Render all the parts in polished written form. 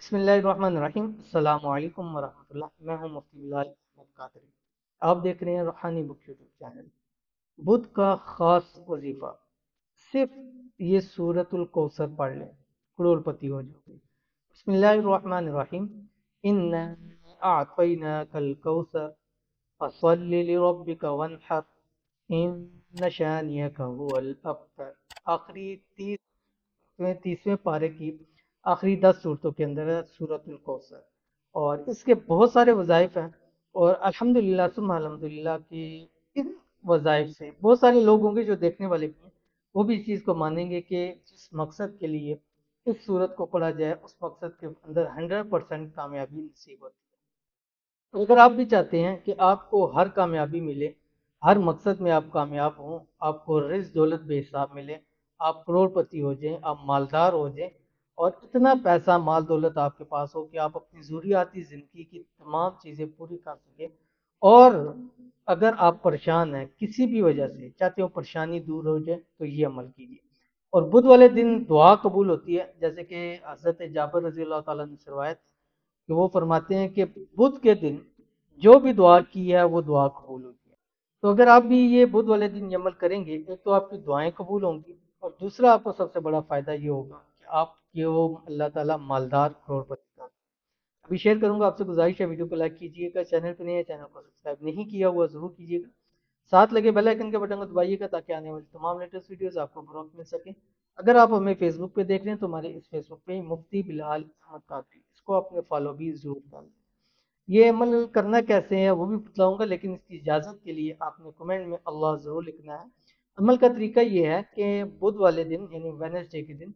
بسم اللہ الرحمن الرحیم۔ السلام علیکم ورحمۃ اللہ۔ میں ہوں مفتی بلال احمد قادری۔ آپ دیکھ رہے ہیں روحانی بک یوٹیوب چینل۔ بدھ کا خاص وظیفہ، صرف یہ سورت الکوثر پڑھ لیں، کروڑ پتی ہو جاؤ گے۔ بسم اللہ الرحمن الرحیم۔ اِنَّا أَعْطَيْنَاكَ الْكَوْثَرَ فَصَلِّ لِرَبِّكَ وَانْحَرْ إِنَّ شَانِئَكَ هُوَ الْأَبْتَرُ۔ آخری تیسویں پارے کی آخری 10 صورتوں کے اندر ہے سورت الکوثر، اور اس کے بہت سارے وظائف ہیں، اور الحمدللہ ثم الحمدللہ کہ ان وظائف سے بہت سارے لوگ ہوں گے جو دیکھنے والے بھی ہیں، وہ بھی اس چیز کو مانیں گے کہ جس مقصد کے لیے اس صورت کو پڑھا جائے اس مقصد کے اندر 100% کامیابی نصیب ہوتی ہے۔ تو اگر آپ بھی چاہتے ہیں کہ آپ کو ہر کامیابی ملے، ہر مقصد میں آپ کامیاب ہوں، آپ کو رزق دولت بے حساب ملے، آپ کروڑ پتی ہو جائیں، آپ مالدار ہو جائیں، اور اتنا پیسہ مال دولت آپ کے پاس ہو کہ آپ اپنی ضروریاتی زندگی کی تمام چیزیں پوری کر سکیں، اور اگر آپ پریشان ہیں کسی بھی وجہ سے، چاہتے ہو پریشانی دور ہو جائے، تو یہ عمل کیجیے۔ اور بدھ والے دن دعا قبول ہوتی ہے، جیسے کہ حضرت جابر رضی اللہ تعالیٰ عنہ سے روایت کہ وہ فرماتے ہیں کہ بدھ کے دن جو بھی دعا کی ہے وہ دعا قبول ہوتی ہے۔ تو اگر آپ بھی یہ بدھ والے دن یہ عمل کریں گے، ایک تو آپ کی دعائیں قبول ہوں گی، اور دوسرا آپ کو سب سے بڑا فائدہ یہ ہوگا کہ آپ کو اللہ تعالیٰ مالدار کروڑ پتی کا۔ ابھی شیئر کروں گا، آپ سے گزارش ہے ویڈیو کو لائک کیجیے گا، چینل پہ نہیں ہے چینل کو سبسکرائب نہیں کیا ہوا ضرور کیجیے گا، ساتھ لگے بیل آئکن کے بٹن کو دبائیے گا تاکہ آنے والی تمام لیٹسٹ ویڈیوز آپ کو بروقت مل سکیں۔ اگر آپ ہمیں فیس بک پہ دیکھ رہے ہیں تو ہمارے اس فیس بک پہ مفتی بلال احمد قادری، اس کو اپنے فالو بھی ضرور کر لیں۔ یہ عمل کرنا کیسے ہے وہ بھی بتلاؤں گا، لیکن اس کی اجازت کے لیے آپ نے کمنٹ میں اللہ ضرور لکھنا ہے۔ عمل کا طریقہ یہ ہے کہ بدھ والے دن یعنی وینسڈے کے دن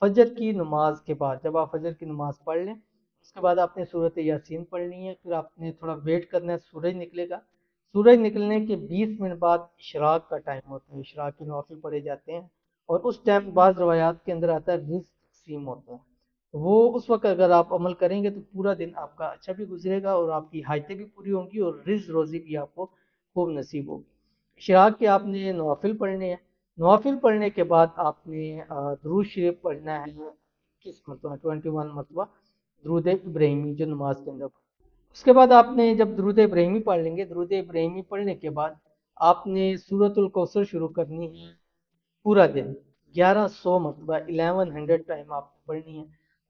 فجر کی نماز کے بعد، جب آپ فجر کی نماز پڑھ لیں، اس کے بعد آپ نے سورت یاسین پڑھنی ہے، پھر آپ نے تھوڑا ویٹ کرنا ہے، سورج نکلے گا۔ سورج نکلنے کے 20 منٹ بعد اشراق کا ٹائم ہوتا ہے، اشراق کے نوافل پڑھے جاتے ہیں، اور اس ٹائم بعض روایات کے اندر آتا ہے رزق تقسیم ہوتا ہے، وہ اس وقت اگر آپ عمل کریں گے تو پورا دن آپ کا اچھا بھی گزرے گا، اور آپ کی حاجتیں بھی پوری ہوں گی، اور رزق روزی بھی آپ کو خوب نصیب ہوگی۔ اشراق کے آپ نے نوافل پڑھنے ہیں، نوافل پڑھنے کے بعد آپ نے درود شریف پڑھنا ہے، کس مرتبہ 21 مرتبہ درود ابراہیمی جو نماز کے اندر پڑھنا ہے۔ اس کے بعد آپ نے جب درود ابراہیمی پڑھ لیں گے، درود ابراہیمی پڑھنے کے بعد آپ نے سورت الکوثر شروع کرنی ہے، پورا دن 1100 مرتبہ 1100 ٹائم آپ کو پڑھنی ہے،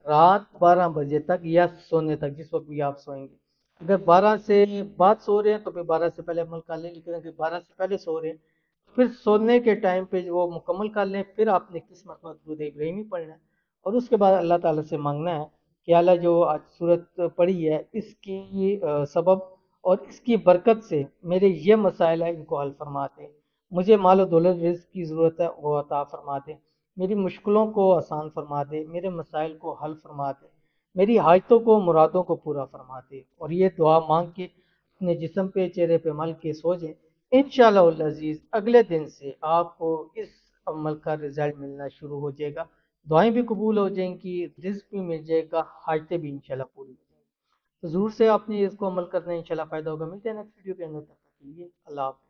رات 12 بجے تک یا سونے تک، جس وقت بھی آپ سوئیں گے۔ اگر 12 سے بعد سو رہے ہیں تو پھر 12 سے پہلے عمل کر لیں، لیکن اگر 12 سے پہلے سو رہے ہیں تو پھر سونے کے ٹائم پہ وہ مکمل کر لیں، پھر آپ نے کس مرتبہ درود ابراہیمی پڑھنا ہے، اور اس کے بعد اللہ تعالیٰ سے مانگنا ہے کہ اللہ جو آج صورت پڑھی ہے اس کی سبب اور اس کی برکت سے میرے یہ مسائل ہیں ان کو حل فرما دے، مجھے مال و دولت رزق کی ضرورت ہے وہ عطا فرما دے، میری مشکلوں کو آسان فرما دے، میرے مسائل کو حل فرما دے، میری حاجتوں کو مرادوں کو پورا فرما دے، اور یہ دعا مانگ کے اپنے جسم پہ چہرے پہ مل کے سو جائیں۔ انشاءاللہ العزیز اگلے دن سے آپ کو اس عمل کا رزلٹ ملنا شروع ہو جائے گا، دعائیں بھی قبول ہو جائیں گی، رزق بھی مل جائے گا، حاجتیں بھی انشاءاللہ پوری ہو جائیں گی۔ تو ضرور سے آپ نے اس کو عمل کرنا ہے، انشاءاللہ فائدہ ہوگا۔ ملتے ہیں نیکسٹ ویڈیو کے اندر، تب تک کے لیے اللہ حافظ۔